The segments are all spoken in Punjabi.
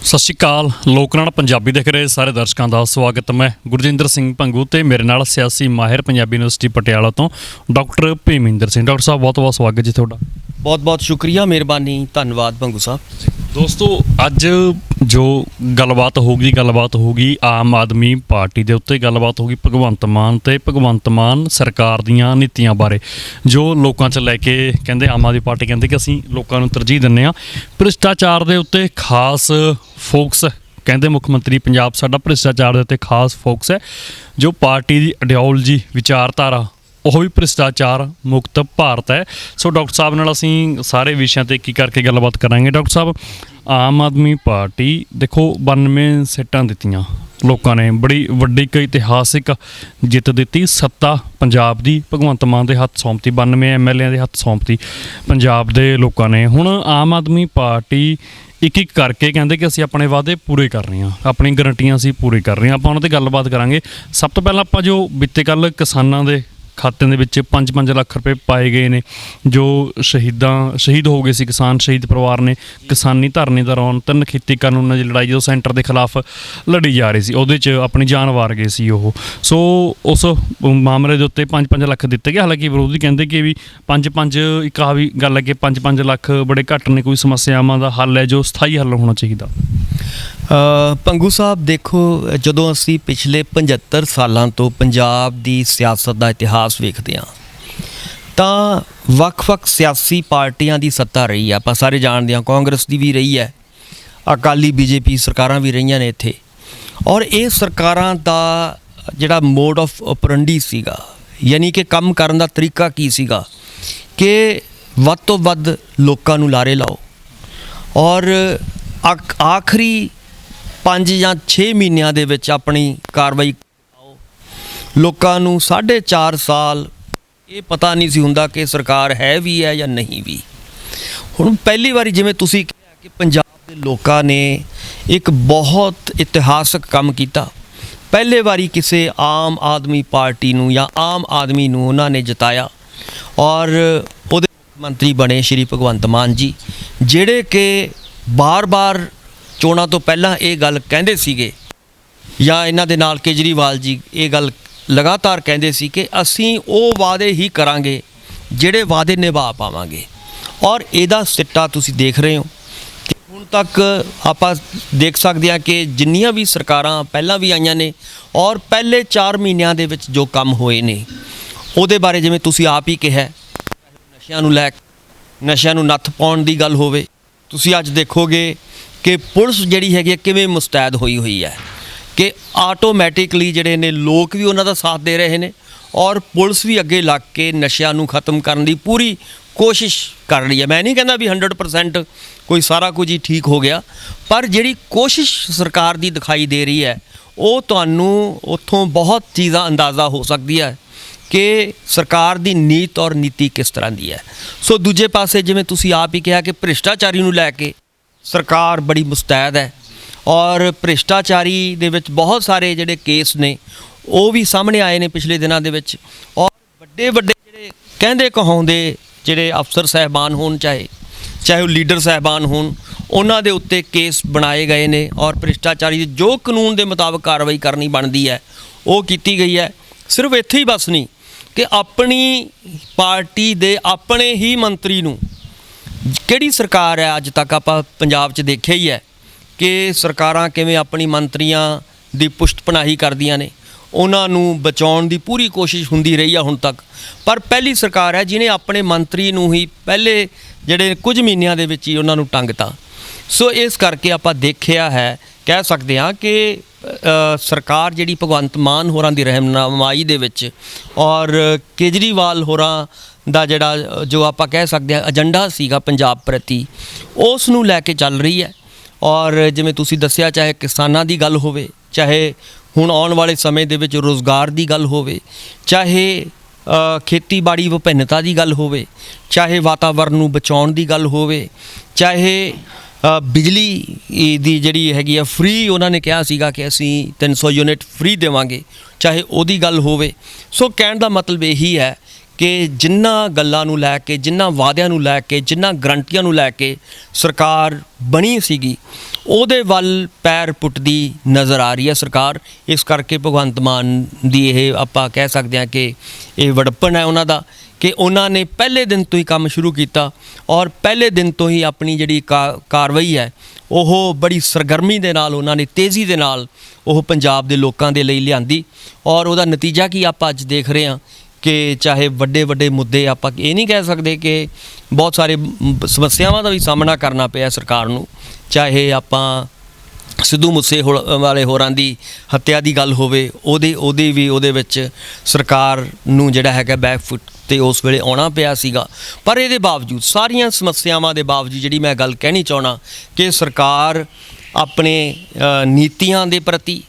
ਸਤਿ ਸ਼੍ਰੀ ਅਕਾਲ। ਲੋਕਨਾਟ ਪੰਜਾਬੀ ਦੇਖ ਰਹੇ ਸਾਰੇ ਦਰਸ਼ਕਾਂ ਦਾ ਸਵਾਗਤ। ਮੈਂ ਗੁਰਜਿੰਦਰ ਸਿੰਘ ਭੰਗੂ ਤੇ ਮੇਰੇ ਨਾਲ ਸਿਆਸੀ ਮਾਹਿਰ ਪੰਜਾਬੀ ਯੂਨੀਵਰਸਿਟੀ ਪਟਿਆਲਾ ਤੋਂ ਡਾਕਟਰ ਭੀਮਿੰਦਰ ਸਿੰਘ। ਡਾਕਟਰ ਸਾਹਿਬ ਬਹੁਤ ਬਹੁਤ ਸਵਾਗਤ ਜੀ ਤੁਹਾਡਾ। बहुत बहुत शुक्रिया, मेहरबानी, धन्यवाद भंगू साहब। ਦੋਸਤੋ ਅੱਜ ਜੋ ਗੱਲਬਾਤ ਹੋਊਗੀ ਆਮ ਆਦਮੀ ਪਾਰਟੀ ਦੇ ਉੱਤੇ ਗੱਲਬਾਤ ਹੋਊਗੀ ਭਗਵੰਤ ਮਾਨ ਸਰਕਾਰ ਦੀਆਂ ਨੀਤੀਆਂ ਬਾਰੇ ਜੋ ਲੋਕਾਂ 'ਚ ਲੈ ਕੇ ਕਹਿੰਦੇ ਆਮ ਆਦਮੀ ਪਾਰਟੀ ਕਹਿੰਦੇ ਕਿ ਅਸੀਂ ਲੋਕਾਂ ਨੂੰ ਤਰਜੀਹ ਦਿੰਦੇ ਹਾਂ। ਭ੍ਰਿਸ਼ਟਾਚਾਰ ਦੇ ਉੱਤੇ ਖਾਸ ਫੋਕਸ ਕਹਿੰਦੇ ਮੁੱਖ ਮੰਤਰੀ ਪੰਜਾਬ ਸਾਡਾ ਭ੍ਰਿਸ਼ਟਾਚਾਰ ਦੇ ਉੱਤੇ ਖਾਸ ਫੋਕਸ ਹੈ। ਜੋ ਪਾਰਟੀ ਦੀ ਆਈਡੀਓਲੋਜੀ ਵਿਚਾਰਧਾਰਾ ਉਹ ਵੀ ਭ੍ਰਿਸ਼ਟਾਚਾਰ ਮੁਕਤ ਭਾਰਤ ਹੈ। ਸੋ ਡਾਕਟਰ ਸਾਹਿਬ ਨਾਲ ਅਸੀਂ ਸਾਰੇ ਵਿਸ਼ਿਆਂ 'ਤੇ ਕੀ ਕਰਕੇ ਗੱਲਬਾਤ ਕਰਾਂਗੇ। ਡਾਕਟਰ ਸਾਹਿਬ, ਆਮ ਆਦਮੀ ਪਾਰਟੀ ਦੇਖੋ 92 ਸੀਟਾਂ ਦਿੱਤੀਆਂ ਲੋਕਾਂ ਨੇ, ਬੜੀ ਵੱਡੀ ਇੱਕ ਇਤਿਹਾਸਿਕ ਜਿੱਤ ਦਿੱਤੀ। ਸੱਤਾ ਪੰਜਾਬ ਦੀ ਭਗਵੰਤ ਮਾਨ ਦੇ ਹੱਥ ਸੌਂਪਤੀ, 92 MLA ਦੇ ਹੱਥ ਸੌਂਪਤੀ ਪੰਜਾਬ ਦੇ ਲੋਕਾਂ ਨੇ। ਹੁਣ ਆਮ ਆਦਮੀ ਪਾਰਟੀ ਇੱਕ ਕਰਕੇ ਕਹਿੰਦੇ ਕਿ ਅਸੀਂ ਆਪਣੇ ਵਾਅਦੇ ਪੂਰੇ ਕਰ ਰਹੇ ਹਾਂ, ਆਪਣੀ ਗਰੰਟੀਆਂ ਅਸੀਂ ਪੂਰੇ ਕਰ ਰਹੇ ਹਾਂ। ਆਪਾਂ ਉਹਨਾਂ 'ਤੇ ਗੱਲਬਾਤ ਕਰਾਂਗੇ। ਸਭ ਤੋਂ ਪਹਿਲਾਂ ਆਪਾਂ ਜੋ ਬੀਤੇ ਕੱਲ੍ਹ ਕਿਸਾਨਾਂ ਦੇ ਖਾਤਿਆਂ ਦੇ ਵਿੱਚ 5-5 ਲੱਖ ਰੁਪਏ ਪਾਏ ਗਏ ਨੇ, ਜੋ ਸ਼ਹੀਦ ਹੋ ਗਏ ਸੀ ਕਿਸਾਨ, ਸ਼ਹੀਦ ਪਰਿਵਾਰ ਨੇ ਕਿਸਾਨੀ ਧਰਨੇ ਦੌਰਾਨ 3 ਖੇਤੀ ਕਾਨੂੰਨਾਂ ਦੀ ਲੜਾਈ ਜੋ ਸੈਂਟਰ ਦੇ ਖਿਲਾਫ ਲੜੀ ਜਾ ਰਹੀ ਸੀ, ਉਹਦੇ 'ਚ ਆਪਣੀ ਜਾਨ ਵਾਰ ਗਏ ਸੀ ਉਹ। ਸੋ ਉਸ ਮਾਮਲੇ ਦੇ ਉੱਤੇ 5-5 ਲੱਖ ਦਿੱਤੇ ਗਏ। ਹਾਲਾਂਕਿ ਵਿਰੋਧੀ ਕਹਿੰਦੇ ਕਿ ਵੀ 5-5 ਇੱਕ ਆ ਵੀ ਗੱਲ ਹੈ ਕਿ 5-5 ਲੱਖ ਬੜੇ ਘੱਟ ਨੇ, ਕੋਈ ਸਮੱਸਿਆਵਾਂ ਦਾ ਹੱਲ ਹੈ ਜੋ ਸਥਾਈ ਹੱਲ ਹੋਣਾ ਚਾਹੀਦਾ। ਭੰਗੂ ਸਾਹਿਬ ਦੇਖੋ, ਜਦੋਂ ਅਸੀਂ ਪਿਛਲੇ 75 ਸਾਲਾਂ ਤੋਂ ਪੰਜਾਬ ਦੀ ਸਿਆਸਤ ਦਾ ਇਤਿਹਾਸ ਵੇਖਦੇ ਹਾਂ ਤਾਂ ਵੱਖ-ਵੱਖ ਸਿਆਸੀ ਪਾਰਟੀਆਂ ਦੀ ਸੱਤਾ ਰਹੀ ਹੈ। ਆਪਾਂ ਸਾਰੇ ਜਾਣਦੇ ਹਾਂ, ਕਾਂਗਰਸ ਦੀ ਵੀ ਰਹੀ ਹੈ, ਅਕਾਲੀ BJP ਸਰਕਾਰਾਂ ਵੀ ਰਹੀਆਂ ਨੇ ਇੱਥੇ। ਔਰ ਇਹ ਸਰਕਾਰਾਂ ਦਾ ਜਿਹੜਾ ਮੋਡ ਆਫ ਆਪਰੈਂਡੀ ਸੀਗਾ, ਯਾਨੀ ਕਿ ਕੰਮ ਕਰਨ ਦਾ ਤਰੀਕਾ ਕੀ ਸੀਗਾ ਕਿ ਵੱਧ ਤੋਂ ਵੱਧ ਲੋਕਾਂ ਨੂੰ ਲਾਰੇ ਲਾਓ ਔਰ ਆਖਰੀ 5 ਜਾਂ 6 ਮਹੀਨਿਆਂ ਦੇ ਵਿੱਚ ਆਪਣੀ ਕਾਰਵਾਈ ਕਰਵਾਓ। ਲੋਕਾਂ ਨੂੰ 4.5 ਸਾਲ ਇਹ ਪਤਾ ਨਹੀਂ ਸੀ ਹੁੰਦਾ ਕਿ ਸਰਕਾਰ ਹੈ ਵੀ ਹੈ ਜਾਂ ਨਹੀਂ ਵੀ। ਹੁਣ ਪਹਿਲੀ ਵਾਰੀ ਜਿਵੇਂ ਤੁਸੀਂ ਕਿਹਾ ਕਿ ਪੰਜਾਬ ਦੇ ਲੋਕਾਂ ਨੇ ਇੱਕ ਬਹੁਤ ਇਤਿਹਾਸਕ ਕੰਮ ਕੀਤਾ। ਪਹਿਲੇ ਵਾਰੀ ਕਿਸੇ ਆਮ ਆਦਮੀ ਪਾਰਟੀ ਨੂੰ ਜਾਂ ਆਮ ਆਦਮੀ ਨੂੰ ਉਹਨਾਂ ਨੇ ਜਿਤਾਇਆ ਔਰ ਉਹਦੇ ਮੰਤਰੀ ਬਣੇ ਸ਼੍ਰੀ ਭਗਵੰਤ ਮਾਨ ਜੀ, ਜਿਹੜੇ ਕਿ ਬਾਰ-ਬਾਰ ਚੋਣਾਂ ਤੋਂ ਪਹਿਲਾਂ ਇਹ ਗੱਲ ਕਹਿੰਦੇ ਸੀਗੇ, ਜਾਂ ਇਹਨਾਂ ਦੇ ਨਾਲ ਕੇਜਰੀਵਾਲ ਜੀ ਇਹ ਗੱਲ ਲਗਾਤਾਰ ਕਹਿੰਦੇ ਸੀ ਕਿ ਅਸੀਂ ਉਹ ਵਾਅਦੇ ਹੀ ਕਰਾਂਗੇ ਜਿਹੜੇ ਵਾਅਦੇ ਨਿਭਾ ਪਾਵਾਂਗੇ। ਔਰ ਇਹਦਾ ਸਿੱਟਾ ਤੁਸੀਂ ਦੇਖ ਰਹੇ ਹੋ ਕਿ ਹੁਣ ਤੱਕ ਆਪਾਂ ਦੇਖ ਸਕਦੇ ਹਾਂ ਕਿ ਜਿੰਨੀਆਂ ਵੀ ਸਰਕਾਰਾਂ ਪਹਿਲਾਂ ਵੀ ਆਈਆਂ ਨੇ ਔਰ ਪਹਿਲੇ 4 ਮਹੀਨਿਆਂ ਦੇ ਵਿੱਚ ਜੋ ਕੰਮ ਹੋਏ ਨੇ ਉਹਦੇ ਬਾਰੇ ਜਿਵੇਂ ਤੁਸੀਂ ਆਪ ਹੀ ਕਿਹਾ, ਨਸ਼ਿਆਂ ਨੂੰ ਨੱਥ ਪਾਉਣ ਦੀ ਗੱਲ ਹੋਵੇ, ਤੁਸੀਂ ਅੱਜ ਦੇਖੋਗੇ ਕਿ ਪੁਲਿਸ ਜਿਹੜੀ ਹੈਗੀ ਕਿਵੇਂ ਮੁਸਤੈਦ ਹੋਈ ਹੈ ਕਿ ਆਟੋਮੈਟਿਕਲੀ ਜਿਹੜੇ ਨੇ ਲੋਕ ਵੀ ਉਹਨਾਂ ਦਾ ਸਾਥ ਦੇ ਰਹੇ ਨੇ ਔਰ ਪੁਲਿਸ ਵੀ ਅੱਗੇ ਲੱਗ ਕੇ ਨਸ਼ਿਆਂ ਨੂੰ ਖ਼ਤਮ ਕਰਨ ਦੀ ਪੂਰੀ ਕੋਸ਼ਿਸ਼ ਕਰ ਰਹੀ ਹੈ। ਮੈਂ ਨਹੀਂ ਕਹਿੰਦਾ ਵੀ 100% ਕੋਈ ਸਾਰਾ ਕੁਝ ਹੀ ਠੀਕ ਹੋ ਗਿਆ, ਪਰ ਜਿਹੜੀ ਕੋਸ਼ਿਸ਼ ਸਰਕਾਰ ਦੀ ਦਿਖਾਈ ਦੇ ਰਹੀ ਹੈ ਉਹ ਤੁਹਾਨੂੰ ਉੱਥੋਂ ਬਹੁਤ ਚੀਜ਼ਾਂ ਅੰਦਾਜ਼ਾ ਹੋ ਸਕਦੀ ਹੈ ਕਿ ਸਰਕਾਰ ਦੀ ਨੀਤ ਔਰ ਨੀਤੀ ਕਿਸ ਤਰ੍ਹਾਂ ਦੀ ਹੈ। ਸੋ ਦੂਜੇ ਪਾਸੇ ਜਿਵੇਂ ਤੁਸੀਂ ਆਪ ਹੀ ਕਿਹਾ ਕਿ ਭ੍ਰਿਸ਼ਟਾਚਾਰੀ ਨੂੰ ਲੈ ਕੇ ਸਰਕਾਰ ਬੜੀ ਮੁਸਤੈਦ ਹੈ ਔਰ ਭ੍ਰਿਸ਼ਟਾਚਾਰੀ ਦੇ ਵਿੱਚ ਬਹੁਤ ਸਾਰੇ ਜਿਹੜੇ ਕੇਸ ਨੇ ਉਹ ਵੀ ਸਾਹਮਣੇ ਆਏ ਨੇ ਪਿਛਲੇ ਦਿਨਾਂ ਦੇ ਵਿੱਚ। ਔਰ ਵੱਡੇ ਜਿਹੜੇ ਕਹਿੰਦੇ ਕਹਾਉਂਦੇ ਜਿਹੜੇ ਅਫਸਰ ਸਾਹਿਬਾਨ ਹੋਣ, ਚਾਹੇ ਉਹ ਲੀਡਰ ਸਾਹਿਬਾਨ ਹੋਣ, ਉਹਨਾਂ ਦੇ ਉੱਤੇ ਕੇਸ ਬਣਾਏ ਗਏ ਨੇ ਔਰ ਭ੍ਰਿਸ਼ਟਾਚਾਰੀ ਦੀ ਜੋ ਕਾਨੂੰਨ ਦੇ ਮੁਤਾਬਕ ਕਾਰਵਾਈ ਕਰਨੀ ਬਣਦੀ ਹੈ ਉਹ ਕੀਤੀ ਗਈ ਹੈ। ਸਿਰਫ ਇੱਥੇ ਹੀ ਬਸ ਨਹੀਂ ਕਿ ਆਪਣੀ ਪਾਰਟੀ ਦੇ ਆਪਣੇ ਹੀ ਮੰਤਰੀ ਨੂੰ, ਕਿਹੜੀ ਸਰਕਾਰ ਹੈ ਅੱਜ ਤੱਕ ਆਪਾਂ ਪੰਜਾਬ 'ਚ ਦੇਖਿਆ ਹੀ ਹੈ ਕਿ ਸਰਕਾਰਾਂ ਕਿਵੇਂ ਆਪਣੀ ਮੰਤਰੀਆਂ ਦੀ ਪੁਸ਼ਤ ਪਨਾਹੀ ਕਰਦੀਆਂ ਨੇ, ਉਹਨਾਂ ਨੂੰ ਬਚਾਉਣ ਦੀ ਪੂਰੀ ਕੋਸ਼ਿਸ਼ ਹੁੰਦੀ ਰਹੀ ਆ ਹੁਣ ਤੱਕ। ਪਰ ਪਹਿਲੀ ਸਰਕਾਰ ਹੈ ਜਿਹਨੇ ਆਪਣੇ ਮੰਤਰੀ ਨੂੰ ਹੀ ਪਹਿਲੇ ਜਿਹੜੇ ਕੁਝ ਮਹੀਨਿਆਂ ਦੇ ਵਿੱਚ ਹੀ ਉਹਨਾਂ ਨੂੰ ਟੰਗਤਾ। ਸੋ ਇਸ ਕਰਕੇ ਆਪਾਂ ਦੇਖਿਆ ਹੈ, ਕਹਿ ਸਕਦੇ ਹਾਂ ਕਿ ਸਰਕਾਰ ਜਿਹੜੀ ਭਗਵੰਤ ਮਾਨ ਹੋਰਾਂ ਦੀ ਰਹਿਨੁਮਾਈ ਦੇ ਵਿੱਚ ਔਰ ਕੇਜਰੀਵਾਲ ਹੋਰਾਂ ਦਾ ਜਿਹੜਾ ਜੋ ਆਪਾਂ ਕਹਿ ਸਕਦੇ ਹਾਂ ਏਜੰਡਾ ਸੀਗਾ ਪੰਜਾਬ ਪ੍ਰਤੀ, ਉਸ ਨੂੰ ਲੈ ਕੇ ਚੱਲ ਰਹੀ ਹੈ। ਔਰ ਜਿਵੇਂ ਤੁਸੀਂ ਦੱਸਿਆ, ਚਾਹੇ ਕਿਸਾਨਾਂ ਦੀ ਗੱਲ ਹੋਵੇ, ਚਾਹੇ ਹੁਣ ਆਉਣ ਵਾਲੇ ਸਮੇਂ ਦੇ ਵਿੱਚ ਰੁਜ਼ਗਾਰ ਦੀ ਗੱਲ ਹੋਵੇ, ਚਾਹੇ ਖੇਤੀਬਾੜੀ ਵਿਭਿੰਨਤਾ ਦੀ ਗੱਲ ਹੋਵੇ, ਚਾਹੇ ਵਾਤਾਵਰਨ ਨੂੰ ਬਚਾਉਣ ਦੀ ਗੱਲ ਹੋਵੇ, ਚਾਹੇ ਬਿਜਲੀ ਦੀ ਜਿਹੜੀ ਹੈਗੀ ਆ ਫ੍ਰੀ, ਉਹਨਾਂ ਨੇ ਕਿਹਾ ਸੀਗਾ ਕਿ ਅਸੀਂ 300 ਯੂਨਿਟ ਫ੍ਰੀ ਦੇਵਾਂਗੇ, ਚਾਹੇ ਉਹਦੀ ਗੱਲ ਹੋਵੇ। ਸੋ ਕਹਿਣ ਦਾ ਮਤਲਬ ਇਹੀ ਹੈ ਕਿ ਜਿਨ੍ਹਾਂ ਗੱਲਾਂ ਨੂੰ ਲੈ ਕੇ, ਜਿਨ੍ਹਾਂ ਵਾਅਦਿਆਂ ਨੂੰ ਲੈ ਕੇ, ਜਿਨ੍ਹਾਂ ਗਰੰਟੀਆਂ ਨੂੰ ਲੈ ਕੇ ਸਰਕਾਰ ਬਣੀ ਸੀਗੀ ਉਹਦੇ ਵੱਲ ਪੈਰ ਪੁੱਟਦੀ ਨਜ਼ਰ ਆ ਰਹੀ ਹੈ ਸਰਕਾਰ। ਇਸ ਕਰਕੇ ਭਗਵੰਤ ਮਾਨ ਦੀ ਇਹ ਆਪਾਂ ਕਹਿ ਸਕਦੇ ਹਾਂ ਕਿ ਇਹ ਵਡਪਨ ਹੈ ਉਹਨਾਂ ਦਾ ਕਿ ਉਹਨਾਂ ਨੇ ਪਹਿਲੇ ਦਿਨ ਤੋਂ ਹੀ ਕੰਮ ਸ਼ੁਰੂ ਕੀਤਾ ਔਰ ਪਹਿਲੇ ਦਿਨ ਤੋਂ ਹੀ ਆਪਣੀ ਜਿਹੜੀ ਕਾਰਵਾਈ ਹੈ ਉਹ ਬੜੀ ਸਰਗਰਮੀ ਦੇ ਨਾਲ ਉਹਨਾਂ ਨੇ ਤੇਜ਼ੀ ਦੇ ਨਾਲ ਉਹ ਪੰਜਾਬ ਦੇ ਲੋਕਾਂ ਦੇ ਲਈ ਲਿਆਂਦੀ। ਔਰ ਉਹਦਾ ਨਤੀਜਾ ਕੀ ਆਪਾਂ ਅੱਜ ਦੇਖ ਰਹੇ ਹਾਂ ਕਿ ਚਾਹੇ ਵੱਡੇ ਵੱਡੇ ਮੁੱਦੇ, ਆਪਾਂ ਇਹ ਨਹੀਂ ਕਹਿ ਸਕਦੇ ਕਿ ਬਹੁਤ ਸਾਰੇ ਸਮੱਸਿਆਵਾਂ ਦਾ ਵੀ ਸਾਹਮਣਾ ਕਰਨਾ ਪਿਆ ਸਰਕਾਰ ਨੂੰ, ਚਾਹੇ ਆਪਾਂ ਸਿੱਧੂ ਮੂਸੇਵਾਲੇ ਹੋਰਾਂ ਦੀ ਹੱਤਿਆ ਦੀ ਗੱਲ ਹੋਵੇ, ਉਹਦੇ ਵਿੱਚ ਸਰਕਾਰ ਨੂੰ ਜਿਹੜਾ ਹੈਗਾ ਬੈਕਫੁੱਟ ਤੇ ਉਸ ਵੇਲੇ ਆਉਣਾ ਪਿਆ ਸੀਗਾ। ਪਰ ਇਹਦੇ ਬਾਵਜੂਦ, ਸਾਰੀਆਂ ਸਮੱਸਿਆਵਾਂ ਦੇ ਬਾਵਜੂਦ, ਜਿਹੜੀ ਮੈਂ ਗੱਲ ਕਹਿਣੀ ਚਾਹੁੰਦਾ ਕਿ ਸਰਕਾਰ ਆਪਣੇ ਨੀਤੀਆਂ ਦੇ ਪ੍ਰਤੀ,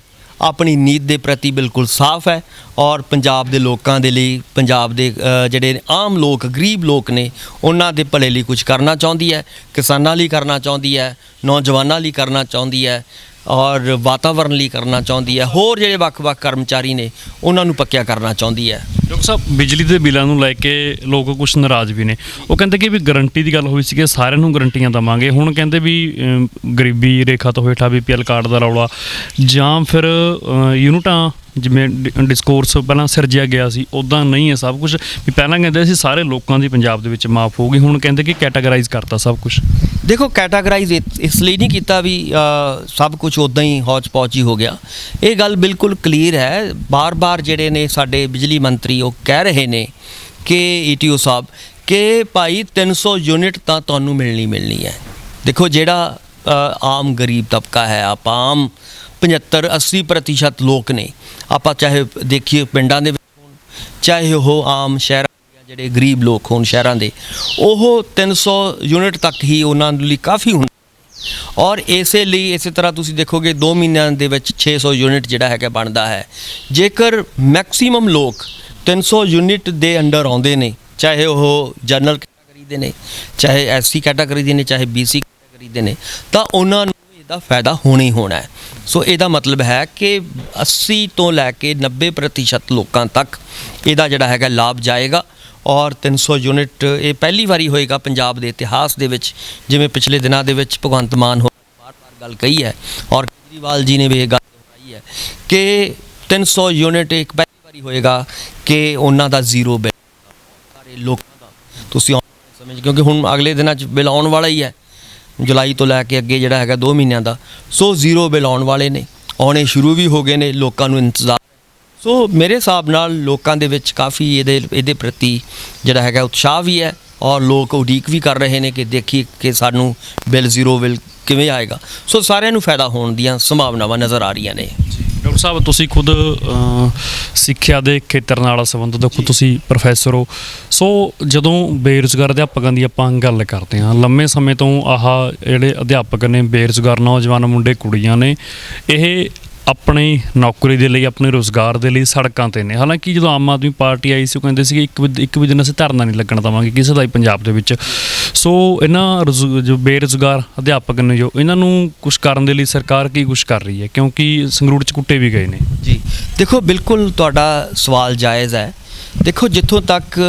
ਆਪਣੀ ਨੀਤ ਦੇ ਪ੍ਰਤੀ ਬਿਲਕੁਲ ਸਾਫ਼ ਹੈ ਔਰ ਪੰਜਾਬ ਦੇ ਲੋਕਾਂ ਦੇ ਲਈ, ਪੰਜਾਬ ਦੇ ਜਿਹੜੇ ਆਮ ਲੋਕ, ਗਰੀਬ ਲੋਕ ਨੇ, ਉਹਨਾਂ ਦੇ ਭਲੇ ਲਈ ਕੁਝ ਕਰਨਾ ਚਾਹੁੰਦੀ ਹੈ, ਕਿਸਾਨਾਂ ਲਈ ਕਰਨਾ ਚਾਹੁੰਦੀ ਹੈ, ਨੌਜਵਾਨਾਂ ਲਈ ਕਰਨਾ ਚਾਹੁੰਦੀ ਹੈ ਔਰ ਵਾਤਾਵਰਣ ਲਈ ਕਰਨਾ ਚਾਹੁੰਦੀ ਹੈ, ਹੋਰ ਜਿਹੜੇ ਵੱਖ-ਵੱਖ ਕਰਮਚਾਰੀ ਨੇ ਉਹਨਾਂ ਨੂੰ ਪੱਕਿਆ ਕਰਨਾ ਚਾਹੁੰਦੀ ਹੈ। ਡਾਕਟਰ ਸਾਹਿਬ, ਬਿਜਲੀ ਦੇ ਬਿੱਲਾਂ ਨੂੰ ਲੈ ਕੇ ਲੋਕ ਕੁਝ ਨਾਰਾਜ਼ ਵੀ ਨੇ। ਉਹ ਕਹਿੰਦੇ ਕਿ ਵੀ ਗਰੰਟੀ ਦੀ ਗੱਲ ਹੋਈ ਸੀ ਕਿ ਸਾਰਿਆਂ ਨੂੰ ਗਰੰਟੀਆਂ ਦੇਵਾਂਗੇ, ਹੁਣ ਕਹਿੰਦੇ ਵੀ ਗਰੀਬੀ ਰੇਖਾ ਤੋਂ ਹੇਠਾਂ BPL ਕਾਰਡ ਦਾ ਰੌਲਾ, ਜਾਂ ਫਿਰ ਯੂਨਿਟਾਂ ਜਿਵੇਂ ਡਿਸਕੋਰਸ ਪਹਿਲਾਂ ਸਿਰਜਿਆ ਗਿਆ ਸੀ ਉੱਦਾਂ ਨਹੀਂ ਹੈ ਸਭ ਕੁਝ। ਵੀ ਪਹਿਲਾਂ ਕਹਿੰਦੇ ਸੀ ਸਾਰੇ ਲੋਕਾਂ ਦੀ ਪੰਜਾਬ ਦੇ ਵਿੱਚ ਮਾਫ ਹੋਊਗੀ, ਹੁਣ ਕਹਿੰਦੇ ਕਿ ਕੈਟਾਗਰਾਈਜ਼ ਕਰਤਾ ਸਭ ਕੁਝ। ਦੇਖੋ, ਕੈਟਾਗਰਾਈਜ਼ ਇਸ ਲਈ ਨਹੀਂ ਕੀਤਾ ਵੀ ਸਭ ਕੁਝ ਉੱਦਾਂ ਹੀ ਹੌਚ ਪੌਚ ਹੀ ਹੋ ਗਿਆ। ਇਹ ਗੱਲ ਬਿਲਕੁਲ ਕਲੀਅਰ ਹੈ। ਬਾਰ-ਬਾਰ ਜਿਹੜੇ ਨੇ ਸਾਡੇ ਬਿਜਲੀ ਮੰਤਰੀ ਉਹ ਕਹਿ ਰਹੇ ਨੇ ਕਿ ETO ਸਾਹਿਬ ਕਿ ਭਾਈ 300 ਯੂਨਿਟ ਤਾਂ ਤੁਹਾਨੂੰ ਮਿਲਣੀ ਹੈ। ਦੇਖੋ, ਜਿਹੜਾ ਆਮ ਗਰੀਬ ਤਬਕਾ ਹੈ, ਆਪਾਂ ਆਮ 75-80% ਲੋਕ ਨੇ, ਆਪਾਂ ਚਾਹੇ ਦੇਖੀਏ ਪਿੰਡਾਂ ਦੇ ਵਿੱਚ ਹੋਣ, ਚਾਹੇ ਉਹ ਆਮ ਸ਼ਹਿਰਾਂ ਜਿਹੜੇ ਗਰੀਬ ਲੋਕ ਹੋਣ ਸ਼ਹਿਰਾਂ ਦੇ, ਉਹ 300 ਯੂਨਿਟ ਤੱਕ ਹੀ ਉਹਨਾਂ ਲਈ ਕਾਫੀ ਹੁੰਦਾ। ਔਰ ਇਸੇ ਤਰ੍ਹਾਂ ਤੁਸੀਂ ਦੇਖੋਗੇ 2 ਮਹੀਨਿਆਂ ਦੇ ਵਿੱਚ 600 ਯੂਨਿਟ ਜਿਹੜਾ ਹੈਗਾ ਬਣਦਾ ਹੈ। ਜੇਕਰ ਮੈਕਸੀਮਮ ਲੋਕ 300 ਯੂਨਿਟ ਦੇ ਅੰਡਰ ਆਉਂਦੇ ਨੇ, ਚਾਹੇ ਉਹ ਜਨਰਲ ਕੈਟਾਗਰੀ ਦੇ ਨੇ, ਚਾਹੇ SC ਕੈਟਾਗਰੀ ਦੇ ਨੇ, ਚਾਹੇ BC ਕੈਟਾਗਰੀ ਦੇ ਨੇ, ਤਾਂ ਉਹਨਾਂ ਨੂੰ ਇਹਦਾ ਫਾਇਦਾ ਹੋਣਾ ਹੀ ਹੋਣਾ ਹੈ। ਸੋ ਇਹਦਾ ਮਤਲਬ ਹੈ ਕਿ 80 ਤੋਂ ਲੈ ਕੇ 90% ਲੋਕਾਂ ਤੱਕ ਇਹਦਾ ਜਿਹੜਾ ਹੈਗਾ ਲਾਭ ਜਾਏਗਾ। ਔਰ 300 ਯੂਨਿਟ ਇਹ ਪਹਿਲੀ ਵਾਰੀ ਹੋਏਗਾ ਪੰਜਾਬ ਦੇ ਇਤਿਹਾਸ ਦੇ ਵਿੱਚ, ਜਿਵੇਂ ਪਿਛਲੇ ਦਿਨਾਂ ਦੇ ਵਿੱਚ ਭਗਵੰਤ ਮਾਨ ਹੋ ਬਾਰ-ਬਾਰ ਗੱਲ ਕਹੀ ਹੈ ਔਰ ਕੇਜਰੀਵਾਲ ਜੀ ਨੇ ਵੀ ਇਹ ਗੱਲ ਦੁਹਰਾਈ ਹੈ ਕਿ 300 ਯੂਨਿਟ ਇੱਕ ਪਹਿਲੀ ਵਾਰੀ ਹੋਏਗਾ ਕਿ ਉਹਨਾਂ ਦਾ ਜ਼ੀਰੋ ਬਿੱਲ ਸਾਰੇ ਲੋਕਾਂ ਦਾ। ਤੁਸੀਂ ਸਮਝ, ਕਿਉਂਕਿ ਹੁਣ ਅਗਲੇ ਦਿਨਾਂ 'ਚ ਬਿੱਲ ਆਉਣ ਵਾਲਾ ਹੀ ਹੈ, ਜੁਲਾਈ ਤੋਂ ਲੈ ਕੇ ਅੱਗੇ ਜਿਹੜਾ ਹੈਗਾ 2 ਮਹੀਨਿਆਂ ਦਾ। ਸੋ ਜ਼ੀਰੋ ਬਿੱਲ ਆਉਣ ਵਾਲੇ ਨੇ, ਆਉਣੇ ਸ਼ੁਰੂ ਵੀ ਹੋ ਗਏ ਨੇ, ਲੋਕਾਂ ਨੂੰ ਇੰਤਜ਼ਾਰ। ਸੋ ਮੇਰੇ ਹਿਸਾਬ ਨਾਲ ਲੋਕਾਂ ਦੇ ਵਿੱਚ ਕਾਫੀ ਇਹਦੇ ਪ੍ਰਤੀ ਜਿਹੜਾ ਹੈਗਾ ਉਤਸ਼ਾਹ ਵੀ ਹੈ ਔਰ ਲੋਕ ਉਡੀਕ ਵੀ ਕਰ ਰਹੇ ਨੇ ਕਿ ਦੇਖੀ ਕਿ ਸਾਨੂੰ ਬਿੱਲ ਜ਼ੀਰੋ ਬਿੱਲ ਕਿਵੇਂ ਆਏਗਾ। ਸੋ ਸਾਰਿਆਂ ਨੂੰ ਫਾਇਦਾ ਹੋਣ ਦੀਆਂ ਸੰਭਾਵਨਾਵਾਂ ਨਜ਼ਰ ਆ ਰਹੀਆਂ ਨੇ। ਡਾਕਟਰ ਸਾਹਿਬ, ਤੁਸੀਂ ਖੁਦ ਸਿੱਖਿਆ ਦੇ ਖੇਤਰ ਨਾਲ ਸੰਬੰਧਿਤ ਦੇਖੋ, ਤੁਸੀਂ ਪ੍ਰੋਫੈਸਰ ਹੋ। ਸੋ ਜਦੋਂ ਬੇਰੁਜ਼ਗਾਰ ਅਧਿਆਪਕਾਂ ਦੀ ਆਪਾਂ ਗੱਲ ਕਰਦੇ ਹਾਂ, ਲੰਮੇ ਸਮੇਂ ਤੋਂ ਜਿਹੜੇ ਅਧਿਆਪਕ ਨੇ, ਬੇਰੁਜ਼ਗਾਰ ਨੌਜਵਾਨ ਮੁੰਡੇ ਕੁੜੀਆਂ ਨੇ, ਇਹ ਆਪਣੀ ਨੌਕਰੀ ਦੇ ਲਈ, ਆਪਣੇ ਰੁਜ਼ਗਾਰ ਦੇ ਲਈ ਸੜਕਾਂ 'ਤੇ ਨੇ। ਹਾਲਾਂਕਿ ਜਦੋਂ ਆਮ ਆਦਮੀ ਪਾਰਟੀ ਆਈ ਸੀ ਉਹ ਕਹਿੰਦੇ ਸੀ ਇੱਕ ਵੀ ਦਿਨ ਅਸੀਂ ਧਰਨਾ ਨਹੀਂ ਲੱਗਣ ਦੇਵਾਂਗੇ ਕਿਸੇ ਦਾ ਹੀ ਪੰਜਾਬ ਦੇ ਵਿੱਚ। ਸੋ ਇਹਨਾਂ ਜੋ ਬੇਰੁਜ਼ਗਾਰ ਅਧਿਆਪਕ ਨੇ, ਜੋ ਇਹਨਾਂ ਨੂੰ ਕੁਛ ਕਰਨ ਦੇ ਲਈ ਸਰਕਾਰ ਕੀ ਕੁਛ ਕਰ ਰਹੀ ਹੈ? ਕਿਉਂਕਿ ਸੰਗਰੂਰ 'ਚ ਕੁੱਟੇ ਵੀ ਗਏ ਨੇ ਜੀ। ਦੇਖੋ, ਬਿਲਕੁਲ ਤੁਹਾਡਾ ਸਵਾਲ ਜਾਇਜ਼ ਹੈ। ਦੇਖੋ, ਜਿੱਥੋਂ ਤੱਕ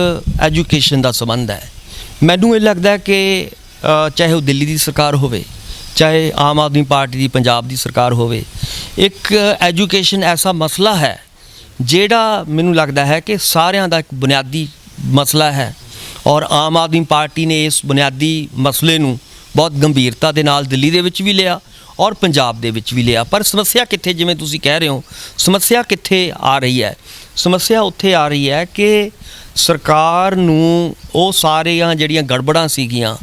ਐਜੂਕੇਸ਼ਨ ਦਾ ਸੰਬੰਧ ਹੈ, ਮੈਨੂੰ ਇਹ ਲੱਗਦਾ ਕਿ ਚਾਹੇ ਉਹ ਦਿੱਲੀ ਦੀ ਸਰਕਾਰ ਹੋਵੇ, ਚਾਹੇ ਆਮ ਆਦਮੀ ਪਾਰਟੀ ਦੀ ਪੰਜਾਬ ਦੀ ਸਰਕਾਰ ਹੋਵੇ, ਇੱਕ ਐਜੂਕੇਸ਼ਨ ਐਸਾ ਮਸਲਾ ਹੈ ਜਿਹੜਾ ਮੈਨੂੰ ਲੱਗਦਾ ਹੈ ਕਿ ਸਾਰਿਆਂ ਦਾ ਇੱਕ ਬੁਨਿਆਦੀ ਮਸਲਾ ਹੈ ਔਰ ਆਮ ਆਦਮੀ ਪਾਰਟੀ ਨੇ ਇਸ ਬੁਨਿਆਦੀ ਮਸਲੇ ਨੂੰ ਬਹੁਤ ਗੰਭੀਰਤਾ ਦੇ ਨਾਲ ਦਿੱਲੀ ਦੇ ਵਿੱਚ ਵੀ ਲਿਆ ਔਰ ਪੰਜਾਬ ਦੇ ਵਿੱਚ ਵੀ ਲਿਆ। ਪਰ ਸਮੱਸਿਆ ਕਿੱਥੇ, ਜਿਵੇਂ ਤੁਸੀਂ ਕਹਿ ਰਹੇ ਹੋ, ਸਮੱਸਿਆ ਕਿੱਥੇ ਆ ਰਹੀ ਹੈ? ਸਮੱਸਿਆ ਉੱਥੇ ਆ ਰਹੀ ਹੈ ਕਿ ਸਰਕਾਰ ਨੂੰ ਉਹ ਸਾਰੀਆਂ ਜਿਹੜੀਆਂ ਗੜਬੜਾਂ ਸੀਗੀਆਂ,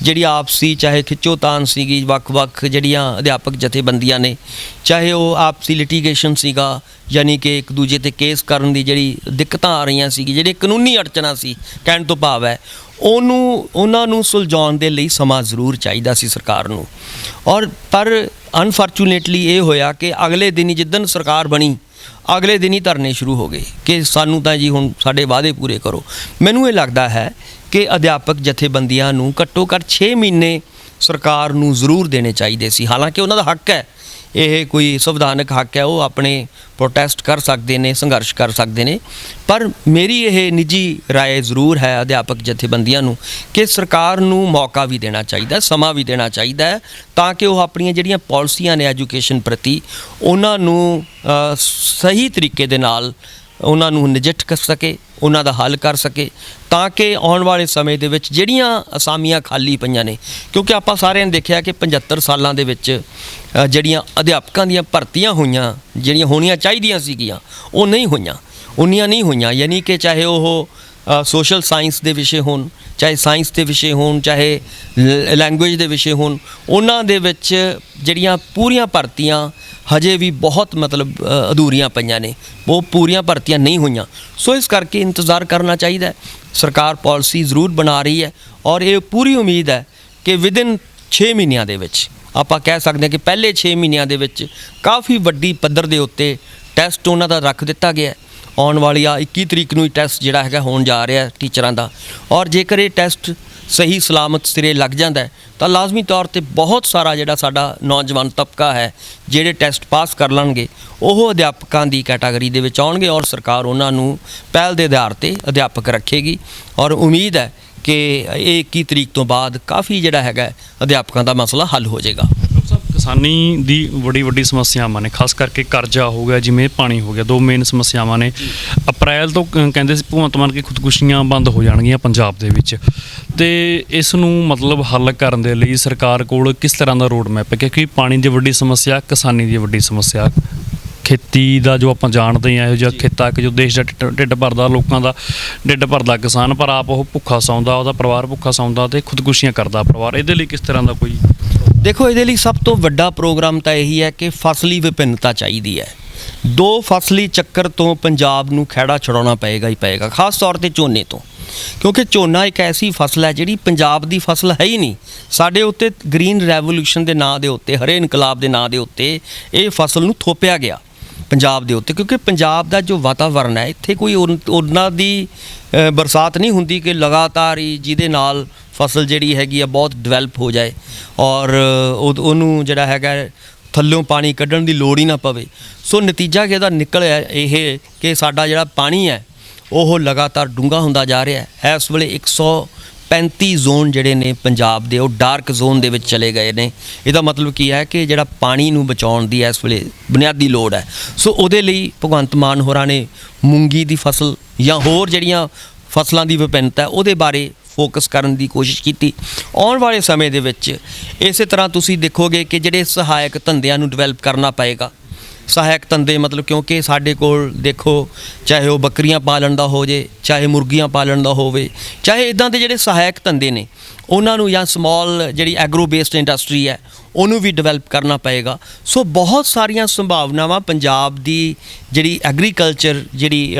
ਜਿਹੜੀ ਆਪਸੀ ਚਾਹੇ ਖਿੱਚੋਤਾਣ ਸੀਗੀ, ਵੱਖ-ਵੱਖ ਜਿਹੜੀਆਂ ਅਧਿਆਪਕ ਜਥੇਬੰਦੀਆਂ ਨੇ, ਚਾਹੇ ਉਹ ਆਪਸੀ ਲਿਟੀਗੇਸ਼ਨ ਸੀਗਾ, ਯਾਨੀ ਕਿ ਇੱਕ ਦੂਜੇ 'ਤੇ ਕੇਸ ਕਰਨ ਦੀ ਜਿਹੜੀ ਦਿੱਕਤਾਂ ਆ ਰਹੀਆਂ ਸੀਗੀ, ਜਿਹੜੇ ਕਾਨੂੰਨੀ ਅੜਚਨਾਂ ਸੀ, ਕਹਿਣ ਤੋਂ ਭਾਵ ਹੈ ਉਹਨਾਂ ਨੂੰ ਸੁਲਝਾਉਣ ਦੇ ਲਈ ਸਮਾਂ ਜ਼ਰੂਰ ਚਾਹੀਦਾ ਸੀ ਸਰਕਾਰ ਨੂੰ। ਪਰ ਅਨਫੋਰਚੂਨੇਟਲੀ ਇਹ ਹੋਇਆ ਕਿ ਅਗਲੇ ਦਿਨ ਹੀ, ਜਿੱਦਣ ਸਰਕਾਰ ਬਣੀ, ਅਗਲੇ ਦਿਨ ਹੀ ਧਰਨੇ ਸ਼ੁਰੂ ਹੋ ਗਏ ਕਿ ਸਾਨੂੰ ਤਾਂ ਜੀ ਹੁਣ ਸਾਡੇ ਵਾਅਦੇ ਪੂਰੇ ਕਰੋ। ਮੈਨੂੰ ਇਹ ਲੱਗਦਾ ਹੈ ਕਿ ਅਧਿਆਪਕ ਜਥੇਬੰਦੀਆਂ ਨੂੰ ਘੱਟੋ ਘੱਟ 6 ਮਹੀਨੇ ਸਰਕਾਰ ਨੂੰ ਜ਼ਰੂਰ ਦੇਣੇ ਚਾਹੀਦੇ ਸੀ। ਹਾਲਾਂਕਿ ਉਹਨਾਂ ਦਾ ਹੱਕ ਹੈ ਇਹ ਕੋਈ ਸੰਵਿਧਾਨਕ ਹੱਕ ਹੈ, ਉਹ ਆਪਣੇ ਪ੍ਰੋਟੈਸਟ ਕਰ ਸਕਦੇ ਨੇ, ਸੰਘਰਸ਼ ਕਰ ਸਕਦੇ ਨੇ। ਪਰ ਮੇਰੀ ਇਹ ਨਿੱਜੀ ਰਾਏ ਜ਼ਰੂਰ ਹੈ ਅਧਿਆਪਕ ਜਥੇਬੰਦੀਆਂ ਨੂੰ ਕਿ ਸਰਕਾਰ ਨੂੰ ਮੌਕਾ ਵੀ ਦੇਣਾ ਚਾਹੀਦਾ, ਸਮਾਂ ਵੀ ਦੇਣਾ ਚਾਹੀਦਾ ਹੈ, ਤਾਂ ਕਿ ਉਹ ਆਪਣੀਆਂ ਜਿਹੜੀਆਂ ਪਾਲਿਸੀਆਂ ਨੇ ਐਜੂਕੇਸ਼ਨ ਪ੍ਰਤੀ ਉਹਨਾਂ ਨੂੰ ਸਹੀ ਤਰੀਕੇ ਦੇ ਨਾਲ ਉਹਨਾਂ ਨੂੰ ਨਜਿੱਠ ਕਰ ਸਕੇ, ਉਹਨਾਂ ਦਾ ਹੱਲ ਕਰ ਸਕੇ, ਤਾਂ ਕਿ ਆਉਣ ਵਾਲੇ ਸਮੇਂ ਦੇ ਵਿੱਚ ਜਿਹੜੀਆਂ ਅਸਾਮੀਆਂ ਖਾਲੀ ਪਈਆਂ ਨੇ, ਕਿਉਂਕਿ ਆਪਾਂ ਸਾਰਿਆਂ ਨੇ ਦੇਖਿਆ ਕਿ 75 ਸਾਲਾਂ ਦੇ ਵਿੱਚ ਜਿਹੜੀਆਂ ਅਧਿਆਪਕਾਂ ਦੀਆਂ ਭਰਤੀਆਂ ਹੋਈਆਂ, ਜਿਹੜੀਆਂ ਹੋਣੀਆਂ ਚਾਹੀਦੀਆਂ ਸੀਗੀਆਂ, ਉਹ ਨਹੀਂ ਹੋਈਆਂ, ਉਨੀਆਂ ਨਹੀਂ ਹੋਈਆਂ। ਯਾਨੀ ਕਿ ਚਾਹੇ ਉਹ ਸੋਸ਼ਲ ਸਾਇੰਸ ਦੇ ਵਿਸ਼ੇ ਹੋਣ, ਚਾਹੇ ਸਾਇੰਸ ਦੇ ਵਿਸ਼ੇ ਹੋਣ, ਚਾਹੇ ਲੈਂਗੁਏਜ ਦੇ ਵਿਸ਼ੇ ਹੋਣ, ਉਹਨਾਂ ਦੇ ਵਿੱਚ ਜਿਹੜੀਆਂ ਪੂਰੀਆਂ ਭਰਤੀਆਂ ਹਜੇ ਵੀ ਬਹੁਤ ਮਤਲਬ ਅਧੂਰੀਆਂ ਪਈਆਂ ਨੇ, ਉਹ ਪੂਰੀਆਂ ਭਰਤੀਆਂ ਨਹੀਂ ਹੋਈਆਂ। ਸੋ ਇਸ ਕਰਕੇ ਇੰਤਜ਼ਾਰ ਕਰਨਾ ਚਾਹੀਦਾ ਹੈ। ਸਰਕਾਰ ਪਾਲਿਸੀ ਜ਼ਰੂਰ ਬਣਾ ਰਹੀ ਹੈ ਔਰ ਇਹ ਪੂਰੀ ਉਮੀਦ ਹੈ ਕਿ ਵਿਦਿਨ 6 ਮਹੀਨਿਆਂ ਦੇ ਵਿੱਚ ਆਪਾਂ ਕਹਿ ਸਕਦੇ ਹਾਂ ਕਿ ਪਹਿਲੇ 6 ਮਹੀਨਿਆਂ ਦੇ ਵਿੱਚ ਕਾਫੀ ਵੱਡੀ ਪੱਧਰ ਦੇ ਉੱਤੇ ਟੈਸਟ ਉਹਨਾਂ ਦਾ ਰੱਖ ਦਿੱਤਾ ਗਿਆ ਹੈ। ਆਉਣ ਵਾਲੀ 21 ਤਰੀਕ ਨੂੰ ਹੀ ਟੈਸਟ ਜਿਹੜਾ ਹੈਗਾ ਹੋਣ ਜਾ ਰਿਹਾ ਟੀਚਰਾਂ ਦਾ, ਔਰ ਜੇਕਰ ਇਹ ਟੈਸਟ ਸਹੀ ਸਲਾਮਤ ਸਿਰੇ ਲੱਗ ਜਾਂਦਾ ਹੈ ਤਾਂ ਲਾਜ਼ਮੀ ਤੌਰ 'ਤੇ ਬਹੁਤ ਸਾਰਾ ਜਿਹੜਾ ਸਾਡਾ ਨੌਜਵਾਨ ਤਬਕਾ ਹੈ ਜਿਹੜੇ ਟੈਸਟ ਪਾਸ ਕਰ ਲੈਣਗੇ ਉਹ ਅਧਿਆਪਕਾਂ ਦੀ ਕੈਟਾਗਰੀ ਦੇ ਵਿੱਚ ਆਉਣਗੇ ਔਰ ਸਰਕਾਰ ਉਹਨਾਂ ਨੂੰ ਪਹਿਲ ਦੇ ਆਧਾਰ 'ਤੇ ਅਧਿਆਪਕ ਰੱਖੇਗੀ। ਔਰ ਉਮੀਦ ਹੈ ਕਿ ਇਹ 21 ਤਰੀਕ ਤੋਂ ਬਾਅਦ ਕਾਫੀ ਜਿਹੜਾ ਹੈਗਾ ਅਧਿਆਪਕਾਂ ਦਾ ਮਸਲਾ ਹੱਲ ਹੋ ਜਾਏਗਾ। ਕਿਸਾਨੀ ਦੀ ਵੱਡੀ ਸਮੱਸਿਆਵਾਂ ਨੇ, ਖਾਸ ਕਰਕੇ ਕਰਜ਼ਾ ਹੋ ਗਿਆ, ਜਿਵੇਂ ਪਾਣੀ ਹੋ ਗਿਆ, ਦੋ ਮੇਨ ਸਮੱਸਿਆਵਾਂ ਨੇ। ਅਪ੍ਰੈਲ ਤੋਂ ਕਹਿੰਦੇ ਸੀ ਭਗਵੰਤ ਮਾਨ ਕਿ ਖੁਦਕੁਸ਼ੀਆਂ ਬੰਦ ਹੋ ਜਾਣਗੀਆਂ ਪੰਜਾਬ ਦੇ ਵਿੱਚ, ਤੇ ਇਸ ਨੂੰ ਮਤਲਬ ਹੱਲ ਕਰਨ ਦੇ ਲਈ ਸਰਕਾਰ ਕੋਲ ਕਿਸ ਤਰ੍ਹਾਂ ਦਾ ਰੋਡ ਮੈਪ ਹੈ? ਕਿਉਂਕਿ ਪਾਣੀ ਦੀ ਵੱਡੀ ਸਮੱਸਿਆ, ਕਿਸਾਨੀ ਦੀ ਵੱਡੀ ਸਮੱਸਿਆ, ਖੇਤੀ ਦਾ ਜੋ ਆਪਾਂ ਜਾਣਦੇ ਹਾਂ, ਇਹੋ ਜਿਹਾ ਖੇਤਾ ਕਿ ਜੋ ਦੇਸ਼ ਦਾ ਢਿੱਡ ਭਰਦਾ, ਲੋਕਾਂ ਦਾ ਢਿੱਡ ਭਰਦਾ ਕਿਸਾਨ, ਪਰ ਆਪ ਉਹ ਭੁੱਖਾ ਸੌਂਦਾ, ਉਹਦਾ ਪਰਿਵਾਰ ਭੁੱਖਾ ਸੌਂਦਾ ਤੇ ਖੁਦਕੁਸ਼ੀਆਂ ਕਰਦਾ ਪਰਿਵਾਰ। ਇਹਦੇ ਲਈ ਕਿਸ ਤਰ੍ਹਾਂ ਦਾ ਕੋਈ? ਦੇਖੋ, ਇਹਦੇ ਲਈ ਸਭ ਤੋਂ ਵੱਡਾ ਪ੍ਰੋਗਰਾਮ ਤਾਂ ਇਹੀ ਹੈ ਕਿ ਫਸਲੀ ਵਿਭਿੰਨਤਾ ਚਾਹੀਦੀ ਹੈ। 2 ਫਸਲੀ ਚੱਕਰ ਤੋਂ ਪੰਜਾਬ ਨੂੰ ਖਹਿੜਾ ਛੁਡਾਉਣਾ ਪਏਗਾ ਹੀ ਪਏਗਾ, ਖਾਸ ਤੌਰ 'ਤੇ ਝੋਨੇ ਤੋਂ, ਕਿਉਂਕਿ ਝੋਨਾ ਇੱਕ ਐਸੀ ਫਸਲ ਹੈ ਜਿਹੜੀ ਪੰਜਾਬ ਦੀ ਫਸਲ ਹੈ ਹੀ ਨਹੀਂ। ਸਾਡੇ ਉੱਤੇ ਗ੍ਰੀਨ ਰੈਵੋਲੂਸ਼ਨ ਦੇ ਨਾਂ ਦੇ ਉੱਤੇ, ਹਰੇ ਇਨਕਲਾਬ ਦੇ ਨਾਂ ਦੇ ਉੱਤੇ ਇਹ ਫਸਲ ਨੂੰ ਥੋਪਿਆ ਗਿਆ ਪੰਜਾਬ ਦੇ ਉੱਤੇ, ਕਿਉਂਕਿ ਪੰਜਾਬ ਦਾ ਜੋ ਵਾਤਾਵਰਨ ਹੈ, ਇੱਥੇ ਕੋਈ ਉਹਨਾਂ ਦੀ ਬਰਸਾਤ ਨਹੀਂ ਹੁੰਦੀ ਕਿ ਲਗਾਤਾਰ ਹੀ ਜਿਹਦੇ ਨਾਲ ਫਸਲ ਜਿਹੜੀ ਹੈਗੀ ਆ ਬਹੁਤ ਡਿਵੈਲਪ ਹੋ ਜਾਏ ਔਰ ਉਹਨੂੰ ਜਿਹੜਾ ਹੈਗਾ ਥੱਲਿਓਂ ਪਾਣੀ ਕੱਢਣ ਦੀ ਲੋੜ ਹੀ ਨਾ ਪਵੇ। ਸੋ ਨਤੀਜਾ ਕਿ ਇਹਦਾ ਨਿਕਲਿਆ ਇਹ ਕਿ ਸਾਡਾ ਜਿਹੜਾ ਪਾਣੀ ਹੈ ਉਹ ਲਗਾਤਾਰ ਡੂੰਘਾ ਹੁੰਦਾ ਜਾ ਰਿਹਾ ਹੈ। ਇਸ ਵੇਲੇ 135 ਜ਼ੋਨ ਜਿਹੜੇ ਨੇ ਪੰਜਾਬ ਦੇ ਉਹ ਡਾਰਕ ਜ਼ੋਨ ਦੇ ਵਿੱਚ ਚਲੇ ਗਏ ਨੇ। ਇਹਦਾ ਮਤਲਬ ਕੀ ਹੈ ਕਿ ਜਿਹੜਾ ਪਾਣੀ ਨੂੰ ਬਚਾਉਣ ਦੀ ਇਸ ਵੇਲੇ ਬੁਨਿਆਦੀ ਲੋੜ ਹੈ। ਸੋ ਉਹਦੇ ਲਈ ਭਗਵੰਤ ਮਾਨ ਹੋਰਾਂ ਨੇ ਮੂੰਗੀ ਦੀ ਫਸਲ ਜਾਂ ਹੋਰ ਜਿਹੜੀਆਂ ਫਸਲਾਂ ਦੀ ਵਿਭਿੰਨਤਾ ਉਹਦੇ ਬਾਰੇ ਫੋਕਸ ਕਰਨ ਦੀ ਕੋਸ਼ਿਸ਼ ਕੀਤੀ। ਆਉਣ ਵਾਲੇ ਸਮੇਂ ਦੇ ਵਿੱਚ ਇਸੇ ਤਰ੍ਹਾਂ ਤੁਸੀਂ ਦੇਖੋਗੇ ਕਿ ਜਿਹੜੇ ਸਹਾਇਕ ਧੰਦਿਆਂ ਨੂੰ ਡਿਵੈਲਪ ਕਰਨਾ ਪਏਗਾ। ਸਹਾਇਕ ਧੰਦੇ ਮਤਲਬ, ਕਿਉਂਕਿ ਸਾਡੇ ਕੋਲ ਦੇਖੋ, ਚਾਹੇ ਉਹ ਬੱਕਰੀਆਂ ਪਾਲਣ ਦਾ ਹੋ ਜੇ, ਚਾਹੇ ਮੁਰਗੀਆਂ ਪਾਲਣ ਦਾ ਹੋਵੇ, ਚਾਹੇ ਇੱਦਾਂ ਦੇ ਜਿਹੜੇ ਸਹਾਇਕ ਧੰਦੇ ਨੇ ਉਹਨਾਂ ਨੂੰ, ਜਾਂ ਸਮਾਲ ਜਿਹੜੀ ਐਗਰੋ ਬੇਸਡ ਇੰਡਸਟਰੀ ਹੈ ਉਹਨੂੰ ਵੀ ਡਿਵੈਲਪ ਕਰਨਾ ਪਏਗਾ। ਸੋ ਬਹੁਤ ਸਾਰੀਆਂ ਸੰਭਾਵਨਾਵਾਂ ਪੰਜਾਬ ਦੀ ਜਿਹੜੀ ਐਗਰੀਕਲਚਰ ਜਿਹੜੀ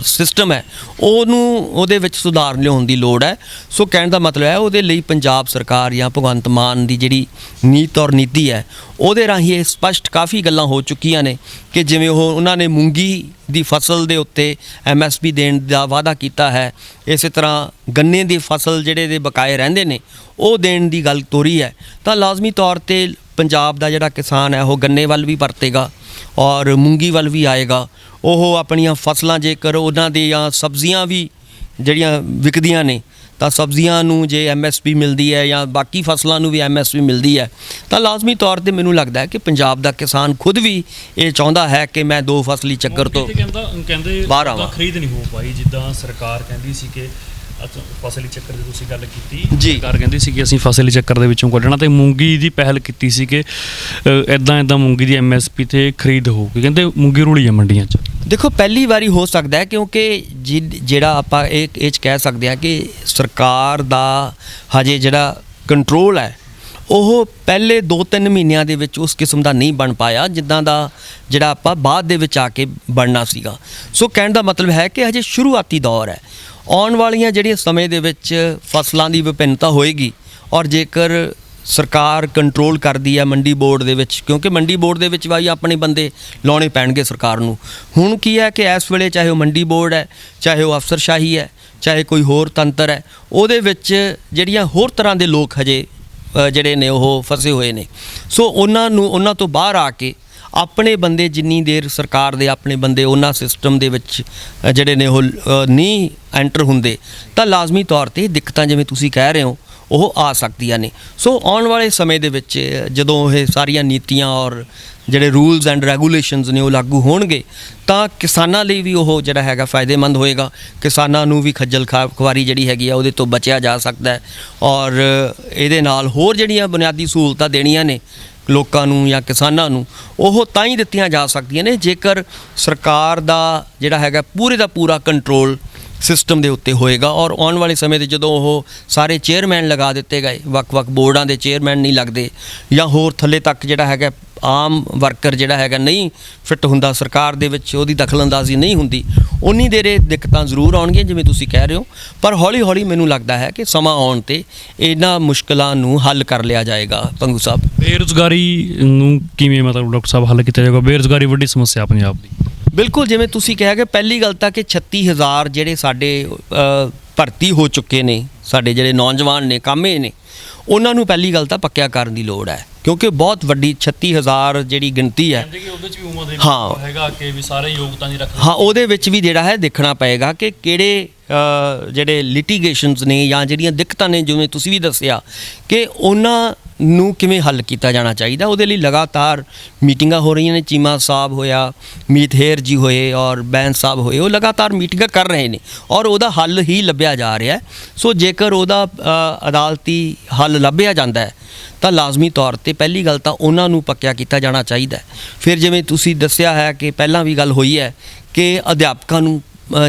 ਸਿਸਟਮ ਹੈ ਉਹਦੇ ਵਿੱਚ ਸੁਧਾਰ ਲਿਆਉਣ ਦੀ ਲੋੜ ਹੈ। ਸੋ ਕਹਿਣ ਦਾ ਮਤਲਬ ਹੈ ਉਹਦੇ ਲਈ ਪੰਜਾਬ ਸਰਕਾਰ ਜਾਂ ਭਗਵੰਤ ਮਾਨ ਦੀ ਜਿਹੜੀ ਨੀਤ ਔਰ ਨੀਤੀ ਹੈ ਉਹਦੇ ਰਾਹੀਂ ਇਹ ਸਪਸ਼ਟ ਕਾਫੀ ਗੱਲਾਂ ਹੋ ਚੁੱਕੀਆਂ ਨੇ ਕਿ ਜਿਵੇਂ ਉਹਨਾਂ ਨੇ ਮੂੰਗੀ ਦੀ ਫਸਲ ਦੇ ਉੱਤੇ MSP ਦੇਣ ਦਾ ਵਾਅਦਾ ਕੀਤਾ ਹੈ, ਇਸੇ ਤਰ੍ਹਾਂ ਗੰਨੇ ਦੀ ਫਸਲ ਜਿਹੜੇ ਦੇ ਬਕਾਏ ਰਹਿੰਦੇ ਨੇ ਉਹ ਦੇਣ ਦੀ ਗੱਲ ਤੋਰੀ ਹੈ। ਤਾਂ ਲਾਜ਼ਮੀ ਤੌਰ 'ਤੇ ਪੰਜਾਬ ਦਾ ਜਿਹੜਾ ਕਿਸਾਨ ਹੈ ਉਹ ਗੰਨੇ ਵੱਲ ਵੀ ਵਰਤੇਗਾ ਔਰ ਮੂੰਗੀ ਵੱਲ ਵੀ ਆਏਗਾ। ਉਹ ਆਪਣੀਆਂ ਫਸਲਾਂ ਜੇਕਰ ਉਹਨਾਂ ਦੀਆਂ ਸਬਜ਼ੀਆਂ ਵੀ ਜਿਹੜੀਆਂ ਵਿਕਦੀਆਂ ਨੇ ਤਾਂ ਸਬਜ਼ੀਆਂ ਨੂੰ ਜੇ MSP ਮਿਲਦੀ ਹੈ ਜਾਂ ਬਾਕੀ ਫਸਲਾਂ ਨੂੰ ਵੀ MSP ਮਿਲਦੀ ਹੈ ਤਾਂ ਲਾਜ਼ਮੀ ਤੌਰ 'ਤੇ ਮੈਨੂੰ ਲੱਗਦਾ ਹੈ ਕਿ ਪੰਜਾਬ ਦਾ ਕਿਸਾਨ ਖੁਦ ਵੀ ਇਹ ਚਾਹੁੰਦਾ ਹੈ ਕਿ ਮੈਂ 2 ਫਸਲੀ ਚੱਕਰ ਤੋਂ ਕਹਿੰਦੇ ਬਾਹਰ ਆਵਾਂ। ਖਰੀਦ ਨਹੀਂ ਹੋ ਪਾਈ, ਜਿੱਦਾਂ ਸਰਕਾਰ ਕਹਿੰਦੀ ਸੀ ਕਿ ਫਸਲੀ ਚੱਕਰ ਦੀ ਤੁਸੀਂ ਗੱਲ ਕੀਤੀ ਜੀ, ਸਰਕਾਰ ਕਹਿੰਦੀ ਸੀ ਕਿ ਅਸੀਂ ਫਸਲੀ ਚੱਕਰ ਦੇ ਵਿੱਚੋਂ ਕੱਢਣਾ, ਤੇ ਮੂੰਗੀ ਦੀ ਪਹਿਲ ਕੀਤੀ ਸੀ ਕਿ ਇੱਦਾਂ ਮੂੰਗੀ ਦੀ MSP 'ਤੇ ਖਰੀਦ ਹੋਊਗੀ। ਕਹਿੰਦੇ ਮੂੰਗੀ ਰੁਲੀ ਹੈ ਮੰਡੀਆਂ 'ਚ। ਦੇਖੋ, ਪਹਿਲੀ ਵਾਰੀ ਹੋ ਸਕਦਾ ਹੈ ਕਿਉਂਕਿ ਜਿਹੜਾ ਆਪਾਂ ਇਹ 'ਚ ਕਹਿ ਸਕਦੇ ਹਾਂ ਕਿ ਸਰਕਾਰ ਦਾ ਹਜੇ ਜਿਹੜਾ ਕੰਟਰੋਲ ਹੈ ਉਹ ਪਹਿਲੇ 2-3 ਮਹੀਨਿਆਂ ਦੇ ਵਿੱਚ ਉਸ ਕਿਸਮ ਦਾ ਨਹੀਂ ਬਣ ਪਾਇਆ ਜਿੱਦਾਂ ਦਾ ਜਿਹੜਾ ਆਪਾਂ ਬਾਅਦ ਦੇ ਵਿੱਚ ਆ ਕੇ ਬਣਨਾ ਸੀਗਾ। ਸੋ ਕਹਿਣ ਦਾ ਮਤਲਬ ਹੈ ਕਿ ਹਜੇ ਸ਼ੁਰੂਆਤੀ ਦੌਰ ਹੈ। ਆਉਣ ਵਾਲੀਆਂ ਜਿਹੜੀਆਂ ਸਮੇਂ ਦੇ ਵਿੱਚ ਫਸਲਾਂ ਦੀ ਵਿਭਿੰਨਤਾ ਹੋਏਗੀ ਔਰ ਜੇਕਰ ਸਰਕਾਰ ਕੰਟਰੋਲ ਕਰਦੀ ਹੈ ਮੰਡੀ ਬੋਰਡ ਦੇ ਵਿੱਚ, ਕਿਉਂਕਿ ਮੰਡੀ ਬੋਰਡ ਦੇ ਵਿੱਚ ਵੀ ਆਪਣੇ ਬੰਦੇ ਲਾਉਣੇ ਪੈਣਗੇ ਸਰਕਾਰ ਨੂੰ। ਹੁਣ ਕੀ ਹੈ ਕਿ ਇਸ ਵੇਲੇ ਚਾਹੇ ਉਹ ਮੰਡੀ ਬੋਰਡ ਹੈ, ਚਾਹੇ ਉਹ ਅਫਸਰਸ਼ਾਹੀ ਹੈ, ਚਾਹੇ ਕੋਈ ਹੋਰ ਤੰਤਰ ਹੈ, ਉਹਦੇ ਵਿੱਚ ਜਿਹੜੀਆਂ ਹੋਰ ਤਰ੍ਹਾਂ ਦੇ ਲੋਕ ਹਜੇ ਜਿਹੜੇ ਨੇ ਉਹ ਫਸੇ ਹੋਏ ਨੇ। ਸੋ ਉਹਨਾਂ ਤੋਂ ਬਾਹਰ ਆ ਕੇ ਆਪਣੇ ਬੰਦੇ, ਜਿੰਨੀ ਦੇਰ ਸਰਕਾਰ ਦੇ ਆਪਣੇ ਬੰਦੇ ਉਹਨਾਂ ਸਿਸਟਮ ਦੇ ਵਿੱਚ ਜਿਹੜੇ ਨੇ ਉਹ ਨਹੀਂ ਐਂਟਰ ਹੁੰਦੇ, ਤਾਂ ਲਾਜ਼ਮੀ ਤੌਰ 'ਤੇ ਦਿੱਕਤਾਂ ਜਿਵੇਂ ਤੁਸੀਂ ਕਹਿ ਰਹੇ ਹੋ ਉਹ ਆ ਸਕਦੀਆਂ ਨੇ। ਸੋ ਆਉਣ ਵਾਲੇ ਸਮੇਂ ਦੇ ਵਿੱਚ ਜਦੋਂ ਇਹ ਸਾਰੀਆਂ ਨੀਤੀਆਂ ਔਰ ਜਿਹੜੇ ਰੂਲਸ ਐਂਡ ਰੈਗੂਲੇਸ਼ਨਸ ਨੇ ਉਹ ਲਾਗੂ ਹੋਣਗੇ, ਤਾਂ ਕਿਸਾਨਾਂ ਲਈ ਵੀ ਉਹ ਜਿਹੜਾ ਹੈਗਾ ਫਾਇਦੇਮੰਦ ਹੋਏਗਾ। ਕਿਸਾਨਾਂ ਨੂੰ ਵੀ ਖੱਜਲ ਖੁਆਰੀ ਜਿਹੜੀ ਹੈਗੀ ਆ ਉਹਦੇ ਤੋਂ ਬਚਿਆ ਜਾ ਸਕਦਾ ਹੈ, ਔਰ ਇਹਦੇ ਨਾਲ ਹੋਰ ਜਿਹੜੀਆਂ ਬੁਨਿਆਦੀ ਸਹੂਲਤਾਂ ਦੇਣੀਆਂ ਨੇ ਲੋਕਾਂ ਨੂੰ ਜਾਂ ਕਿਸਾਨਾਂ ਨੂੰ, ਉਹ ਤਾਂ ਹੀ ਦਿੱਤੀਆਂ ਜਾ ਸਕਦੀਆਂ ਨੇ ਜੇਕਰ ਸਰਕਾਰ ਦਾ ਜਿਹੜਾ ਹੈਗਾ ਪੂਰੇ ਦਾ ਪੂਰਾ ਕੰਟਰੋਲ ਸਿਸਟਮ ਦੇ ਉੱਤੇ ਹੋਏਗਾ। ਔਰ ਆਉਣ ਵਾਲੇ ਸਮੇਂ 'ਤੇ ਜਦੋਂ ਉਹ ਸਾਰੇ ਚੇਅਰਮੈਨ ਲਗਾ ਦਿੱਤੇ ਗਏ, ਵੱਖ-ਵੱਖ ਬੋਰਡਾਂ ਦੇ ਚੇਅਰਮੈਨ ਨਹੀਂ ਲੱਗਦੇ, ਜਾਂ ਹੋਰ ਥੱਲੇ ਤੱਕ ਜਿਹੜਾ ਹੈਗਾ ਆਮ ਵਰਕਰ ਜਿਹੜਾ ਹੈਗਾ ਨਹੀਂ ਫਿੱਟ ਹੁੰਦਾ, ਸਰਕਾਰ ਦੇ ਵਿੱਚ ਉਹਦੀ ਦਖਲਅੰਦਾਜ਼ੀ ਨਹੀਂ ਹੁੰਦੀ, ਉਨੀ ਦੇਰ ਇਹ ਦਿੱਕਤਾਂ ਜ਼ਰੂਰ ਆਉਣਗੀਆਂ ਜਿਵੇਂ ਤੁਸੀਂ ਕਹਿ ਰਹੇ ਹੋ। ਪਰ ਹੌਲੀ ਹੌਲੀ ਮੈਨੂੰ ਲੱਗਦਾ ਹੈ ਕਿ ਸਮਾਂ ਆਉਣ 'ਤੇ ਇਹਨਾਂ ਮੁਸ਼ਕਲਾਂ ਨੂੰ ਹੱਲ ਕਰ ਲਿਆ ਜਾਏਗਾ। ਪੰਗੂ ਸਾਹਿਬ, ਬੇਰੁਜ਼ਗਾਰੀ ਨੂੰ ਕਿਵੇਂ ਮਤਲਬ ਡਾਕਟਰ ਸਾਹਿਬ ਹੱਲ ਕੀਤਾ ਜਾਏਗਾ? ਬੇਰੁਜ਼ਗਾਰੀ ਵੱਡੀ ਸਮੱਸਿਆ ਪੰਜਾਬ ਦੀ। ਬਿਲਕੁਲ, ਜਿਵੇਂ ਤੁਸੀਂ ਕਿਹਾ ਕਿ ਪਹਿਲੀ ਗੱਲ ਤਾਂ ਕਿ 36,000 ਜਿਹੜੇ ਸਾਡੇ ਭਰਤੀ ਹੋ ਚੁੱਕੇ ਨੇ, ਸਾਡੇ ਜਿਹੜੇ ਨੌਜਵਾਨ ਨੇ, ਕਾਮੇ ਨੇ, ਉਹਨਾਂ ਨੂੰ ਪਹਿਲੀ ਗੱਲ ਤਾਂ ਪੱਕਿਆ ਕਰਨ ਦੀ ਲੋੜ ਹੈ, ਕਿਉਂਕਿ ਬਹੁਤ ਵੱਡੀ 36,000 ਜਿਹੜੀ ਗਿਣਤੀ ਹੈ। ਉਹਦੇ 'ਚ ਵੀ ਉਮਰ ਦੇ ਹਾਂ ਹੈਗਾ ਕਿ ਵੀ ਸਾਰੇ ਯੋਗਤਾ ਨਹੀਂ ਰੱਖਦੇ। ਹਾਂ, ਉਹਦੇ ਵਿੱਚ ਵੀ ਜਿਹੜਾ ਹੈ ਦੇਖਣਾ ਪਏਗਾ ਕਿ ਕਿਹੜੇ ਜਿਹੜੇ ਲਿਟੀਗੇਸ਼ਨਸ ਨੇ ਜਾਂ ਜਿਹੜੀਆਂ ਦਿੱਕਤਾਂ ਨੇ, ਜਿਵੇਂ ਤੁਸੀਂ ਵੀ ਦੱਸਿਆ, ਕਿ ਉਹਨਾਂ ਨੂੰ ਕਿਵੇਂ ਹੱਲ ਕੀਤਾ ਜਾਣਾ ਚਾਹੀਦਾ। ਉਹਦੇ ਲਈ ਲਗਾਤਾਰ ਮੀਟਿੰਗਾਂ ਹੋ ਰਹੀਆਂ ਨੇ। ਚੀਮਾ ਸਾਹਿਬ ਹੋਇਆ, ਮੀਤ ਹੇਰ ਜੀ ਹੋਏ ਔਰ ਬੈਂਸ ਸਾਹਿਬ ਹੋਏ, ਉਹ ਲਗਾਤਾਰ ਮੀਟਿੰਗਾਂ ਕਰ ਰਹੇ ਨੇ ਔਰ ਉਹਦਾ ਹੱਲ ਹੀ ਲੱਭਿਆ ਜਾ ਰਿਹਾ। ਸੋ ਜੇਕਰ ਉਹਦਾ ਅਦਾਲਤੀ ਹੱਲ ਲੱਭਿਆ ਜਾਂਦਾ ਹੈ ਤਾਂ ਲਾਜ਼ਮੀ ਤੌਰ 'ਤੇ ਪਹਿਲੀ ਗੱਲ ਤਾਂ ਉਹਨਾਂ ਨੂੰ ਪੱਕਿਆ ਕੀਤਾ ਜਾਣਾ ਚਾਹੀਦਾ। ਫਿਰ ਜਿਵੇਂ ਤੁਸੀਂ ਦੱਸਿਆ ਹੈ ਕਿ ਪਹਿਲਾਂ ਵੀ ਗੱਲ ਹੋਈ ਹੈ ਕਿ ਅਧਿਆਪਕਾਂ ਨੂੰ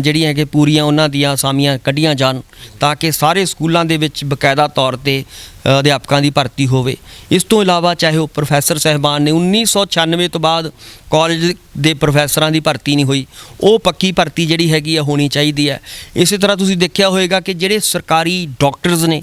ਜਿਹੜੀਆਂ ਕਿ ਪੂਰੀਆਂ ਉਹਨਾਂ ਦੀਆਂ ਅਸਾਮੀਆਂ ਕੱਢੀਆਂ ਜਾਣ, ਤਾਂ ਕਿ ਸਾਰੇ ਸਕੂਲਾਂ ਦੇ ਵਿੱਚ ਬਕਾਇਦਾ ਤੌਰ 'ਤੇ ਅਧਿਆਪਕਾਂ ਦੀ ਭਰਤੀ ਹੋਵੇ। ਇਸ ਤੋਂ ਇਲਾਵਾ ਚਾਹੇ ਉਹ ਪ੍ਰੋਫੈਸਰ ਸਾਹਿਬਾਨ ਨੇ, 1996 ਤੋਂ ਬਾਅਦ ਕਾਲਜ ਦੇ ਪ੍ਰੋਫੈਸਰਾਂ ਦੀ ਭਰਤੀ ਨਹੀਂ ਹੋਈ, ਉਹ ਪੱਕੀ ਭਰਤੀ ਜਿਹੜੀ ਹੈਗੀ ਆ ਹੋਣੀ ਚਾਹੀਦੀ ਹੈ। ਇਸੇ ਤਰ੍ਹਾਂ ਤੁਸੀਂ ਦੇਖਿਆ ਹੋਵੇਗਾ ਕਿ ਜਿਹੜੇ ਸਰਕਾਰੀ ਡਾਕਟਰਸ ਨੇ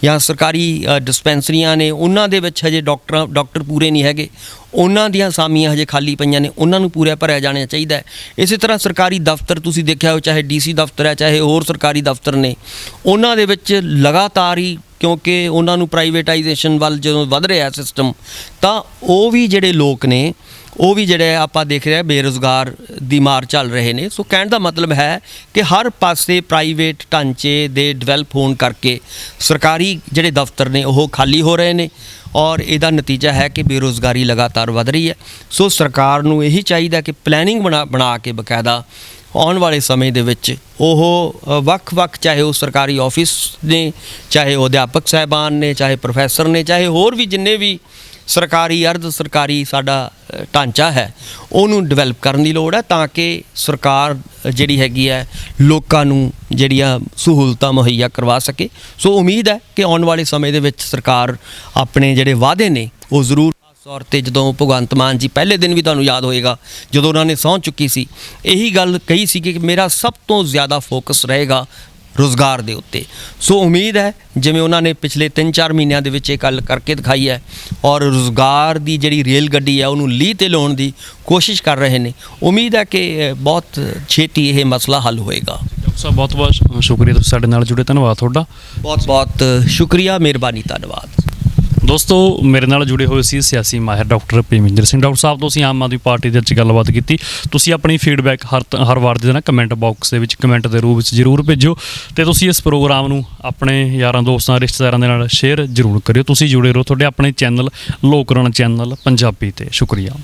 ਜਾਂ ਸਰਕਾਰੀ ਡਿਸਪੈਂਸਰੀਆਂ ਨੇ, ਉਹਨਾਂ ਦੇ ਵਿੱਚ ਹਜੇ ਡਾਕਟਰ ਪੂਰੇ ਨਹੀਂ ਹੈਗੇ, ਉਹਨਾਂ ਦੀਆਂ ਅਸਾਮੀਆਂ ਹਜੇ ਖਾਲੀ ਪਈਆਂ ਨੇ, ਉਹਨਾਂ ਨੂੰ ਪੂਰਾ ਭਰਿਆ ਜਾਣਾ ਚਾਹੀਦਾ ਹੈ। ਇਸੇ ਤਰ੍ਹਾਂ ਸਰਕਾਰੀ ਦਫ਼ਤਰ ਤੁਸੀਂ ਦੇਖਿਆ ਹੋ, ਚਾਹੇ DC ਦਫ਼ਤਰ ਹੈ, ਚਾਹੇ ਹੋਰ ਸਰਕਾਰੀ ਦਫ਼ਤਰ ਨੇ, ਉਹਨਾਂ ਦੇ ਵਿੱਚ ਲਗਾਤਾਰ ਹੀ, ਕਿਉਂਕਿ ਉਹਨਾਂ ਨੂੰ ਪ੍ਰਾਈਵੇਟਾਈਜੇਸ਼ਨ ਵੱਲ ਜਦੋਂ ਵੱਧ ਰਿਹਾ ਸਿਸਟਮ, ਤਾਂ ਉਹ ਵੀ ਜਿਹੜੇ ਲੋਕ ਨੇ ਉਹ ਵੀ ਜਿਹੜੇ ਆਪਾਂ ਦੇਖ ਰਹੇ ਬੇਰੁਜ਼ਗਾਰ ਦੀ ਮਾਰ ਚੱਲ ਰਹੇ ਨੇ। ਸੋ ਕਹਿਣ ਦਾ ਮਤਲਬ ਹੈ ਕਿ ਹਰ ਪਾਸੇ ਪ੍ਰਾਈਵੇਟ ਢਾਂਚੇ ਦੇ ਡਿਵੈਲਪ ਹੋਣ ਕਰਕੇ ਸਰਕਾਰੀ ਜਿਹੜੇ ਦਫ਼ਤਰ ਨੇ ਉਹ ਖਾਲੀ ਹੋ ਰਹੇ ਨੇ, ਔਰ ਇਹਦਾ ਨਤੀਜਾ ਹੈ ਕਿ ਬੇਰੁਜ਼ਗਾਰੀ ਲਗਾਤਾਰ ਵੱਧ ਰਹੀ ਹੈ। ਸੋ ਸਰਕਾਰ ਨੂੰ ਇਹੀ ਚਾਹੀਦਾ ਕਿ ਪਲੈਨਿੰਗ ਬਣਾ ਕੇ ਬਕਾਇਦਾ ਆਉਣ ਵਾਲੇ ਸਮੇਂ ਦੇ ਵਿੱਚ ਉਹ ਵੱਖ-ਵੱਖ, ਚਾਹੇ ਉਹ ਸਰਕਾਰੀ ਆਫਿਸ ਨੇ, ਚਾਹੇ ਉਹ ਅਧਿਆਪਕ ਸਾਹਿਬਾਨ ਨੇ, ਚਾਹੇ ਪ੍ਰੋਫੈਸਰ ਨੇ, ਚਾਹੇ ਹੋਰ ਵੀ ਜਿੰਨੇ ਵੀ ਸਰਕਾਰੀ ਅਰਧ ਸਰਕਾਰੀ ਸਾਡਾ ਢਾਂਚਾ ਹੈ, ਉਹਨੂੰ ਡਿਵੈਲਪ ਕਰਨ ਦੀ ਲੋੜ ਹੈ, ਤਾਂ ਕਿ ਸਰਕਾਰ ਜਿਹੜੀ ਹੈਗੀ ਹੈ ਲੋਕਾਂ ਨੂੰ ਜਿਹੜੀਆਂ ਸਹੂਲਤਾਂ ਮੁਹੱਈਆ ਕਰਵਾ ਸਕੇ। ਸੋ ਉਮੀਦ ਹੈ ਕਿ ਆਉਣ ਵਾਲੇ ਸਮੇਂ ਦੇ ਵਿੱਚ ਸਰਕਾਰ ਆਪਣੇ ਜਿਹੜੇ ਵਾਅਦੇ ਨੇ ਉਹ ਜ਼ਰੂਰ, ਖਾਸ ਤੌਰ 'ਤੇ ਜਦੋਂ ਭਗਵੰਤ ਮਾਨ ਜੀ ਪਹਿਲੇ ਦਿਨ ਵੀ ਤੁਹਾਨੂੰ ਯਾਦ ਹੋਏਗਾ ਜਦੋਂ ਉਹਨਾਂ ਨੇ ਸਹੁੰ ਚੁੱਕੀ ਸੀ, ਇਹੀ ਗੱਲ ਕਹੀ ਸੀ ਕਿ ਮੇਰਾ ਸਭ ਤੋਂ ਜ਼ਿਆਦਾ ਫੋਕਸ ਰਹੇਗਾ ਰੁਜ਼ਗਾਰ ਦੇ ਉੱਤੇ। ਸੋ ਉਮੀਦ ਹੈ ਜਿਵੇਂ ਉਹਨਾਂ ਨੇ ਪਿਛਲੇ 3-4 ਮਹੀਨਿਆਂ ਦੇ ਵਿੱਚ ਇਹ ਗੱਲ ਕਰਕੇ ਦਿਖਾਈ ਹੈ, ਔਰ ਰੁਜ਼ਗਾਰ ਦੀ ਜਿਹੜੀ ਰੇਲ ਗੱਡੀ ਹੈ ਉਹਨੂੰ ਲੀਹ 'ਤੇ ਲਾਉਣ ਦੀ ਕੋਸ਼ਿਸ਼ ਕਰ ਰਹੇ ਨੇ। ਉਮੀਦ ਹੈ ਕਿ ਬਹੁਤ ਛੇਤੀ ਇਹ ਮਸਲਾ ਹੱਲ ਹੋਏਗਾ। ਡਾਕਟਰ ਸਾਹਿਬ ਬਹੁਤ ਬਹੁਤ ਸ਼ੁਕਰੀਆ ਤੁਸੀਂ ਸਾਡੇ ਨਾਲ ਜੁੜੇ, ਧੰਨਵਾਦ ਤੁਹਾਡਾ। ਬਹੁਤ ਬਹੁਤ ਸ਼ੁਕਰੀਆ, ਮਿਹਰਬਾਨੀ, ਧੰਨਵਾਦ। ਦੋਸਤੋ, ਮੇਰੇ ਨਾਲ ਜੁੜੇ ਹੋਏ ਸੀ ਸਿਆਸੀ ਮਾਹਿਰ ਡਾਕਟਰ ਪਰਮਿੰਦਰ ਸਿੰਘ। ਡਾਕਟਰ ਸਾਹਿਬ ਤੋਂ ਅਸੀਂ ਆਮ ਆਦਮੀ ਪਾਰਟੀ ਦੇ ਵਿੱਚ ਗੱਲਬਾਤ ਕੀਤੀ। ਤੁਸੀਂ ਆਪਣੀ ਫੀਡਬੈਕ ਹਰ ਵਾਰ ਦੇ ਨਾ ਕਮੈਂਟ ਬਾਕਸ ਦੇ ਵਿੱਚ ਕਮੈਂਟ ਦੇ ਰੂਪ ਵਿੱਚ ਜ਼ਰੂਰ ਭੇਜੋ, ਅਤੇ ਤੁਸੀਂ ਇਸ ਪ੍ਰੋਗਰਾਮ ਨੂੰ ਆਪਣੇ ਯਾਰਾਂ ਦੋਸਤਾਂ ਰਿਸ਼ਤੇਦਾਰਾਂ ਦੇ ਨਾਲ ਸ਼ੇਅਰ ਜ਼ਰੂਰ ਕਰਿਓ। ਤੁਸੀਂ ਜੁੜੇ ਰਹੋ ਤੁਹਾਡੇ ਆਪਣੇ ਚੈਨਲ ਲੋਕ ਰਣ ਚੈਨਲ ਪੰਜਾਬੀ 'ਤੇ। ਸ਼ੁਕਰੀਆ।